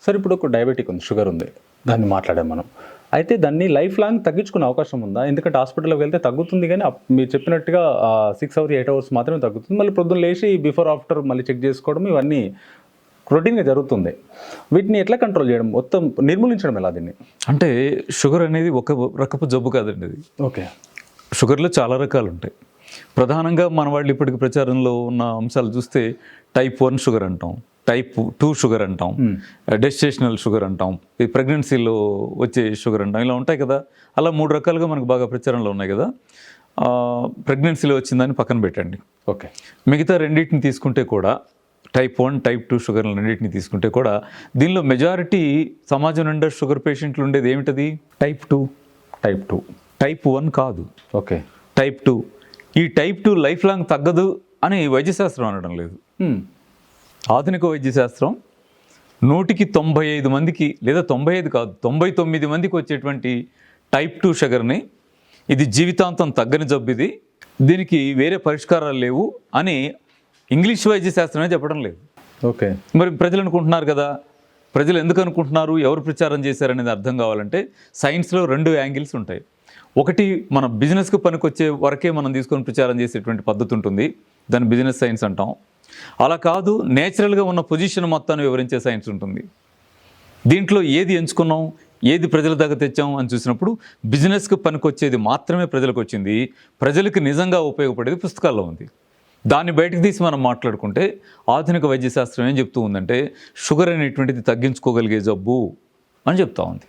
సరే ఇప్పుడు ఒక డయాబెటిక్ ఉంది, షుగర్ ఉంది, దాన్ని మాట్లాడాం మనం. అయితే దాన్ని లైఫ్ లాంగ్ తగ్గించుకునే అవకాశం ఉందా? ఎందుకంటే హాస్పిటల్కి వెళ్తే తగ్గుతుంది కానీ మీరు చెప్పినట్టుగా 6 అవర్స్ 8 అవర్స్ మాత్రమే తగ్గుతుంది. మళ్ళీ పొద్దున్న లేచి బిఫోర్ ఆఫ్టర్ మళ్ళీ చెక్ చేసుకోవడం ఇవన్నీ రొటీన్గా జరుగుతుంది. వీటిని ఎట్లా కంట్రోల్ చేయడం, మొత్తం నిర్మూలించడం ఎలా దీన్ని? అంటే షుగర్ అనేది ఒక రకపు జబ్బు కాదండి అది. ఓకే. షుగర్లో చాలా రకాలు ఉంటాయి. ప్రధానంగా మన వాళ్ళు ఇప్పటికి ప్రచారంలో ఉన్న అంశాలు చూస్తే టైప్ 1 షుగర్ అంటాం, టైప్ 2 షుగర్ అంటాం, డెస్టేషనల్ షుగర్ అంటాం, ఈ ప్రెగ్నెన్సీలో వచ్చే షుగర్ అంటాం, ఇలా ఉంటాయి కదా. అలా 3 రకాలుగా మనకు బాగా ప్రచారంలో ఉన్నాయి కదా. ప్రెగ్నెన్సీలో వచ్చిందని పక్కన పెట్టండి. ఓకే. మిగతా రెండింటిని తీసుకుంటే కూడా టైప్ 1 టైప్ 2 షుగర్ రెండింటిని తీసుకుంటే కూడా దీనిలో మెజారిటీ సమాజం నిండా షుగర్ పేషెంట్లు ఉండేది ఏమిటది? టైప్ 2. టైప్ 1 కాదు. ఓకే. టైప్ 2. ఈ టైప్ 2 లైఫ్ లాంగ్ తగ్గదు అని వైద్యశాస్త్రం అనడం లేదు. ఆధునిక వైద్యశాస్త్రం 100కి 95 మందికి, లేదా 95 కాదు 99 మందికి వచ్చేటువంటి టైప్ 2 షుగర్ని ఇది జీవితాంతం తగ్గని జబ్బు, ఇది దీనికి వేరే పరిష్కారాలు లేవు అని ఇంగ్లీష్ వైద్యశాస్త్రమే చెప్పడం లేదు. ఓకే. మరి ప్రజలు అనుకుంటున్నారు కదా. ప్రజలు ఎందుకు అనుకుంటున్నారు, ఎవరు ప్రచారం చేశారనేది అర్థం కావాలంటే సైన్స్లో 2 యాంగిల్స్ ఉంటాయి. ఒకటి, మన బిజినెస్కి పనికొచ్చే వరకే మనం తీసుకొని ప్రచారం చేసేటువంటి పద్ధతి ఉంటుంది, దాన్ని బిజినెస్ సైన్స్ అంటాం. అలా కాదు, నేచురల్గా ఉన్న పొజిషన్ మొత్తాన్ని వివరించే సైన్స్ ఉంటుంది. దీంట్లో ఏది ఎంచుకున్నాం, ఏది ప్రజల దగ్గర తెచ్చాం అని చూసినప్పుడు బిజినెస్కి పనికొచ్చేది మాత్రమే ప్రజలకు వచ్చింది, ప్రజలకు నిజంగా ఉపయోగపడేది పుస్తకాల్లో ఉంది. దాన్ని బయటకు తీసి మనం మాట్లాడుకుంటే ఆధునిక వైద్యశాస్త్రం ఏం చెప్తూ ఉందంటే షుగర్ అనేటువంటిది తగ్గించుకోగలిగే జబ్బు అని చెప్తా ఉంది.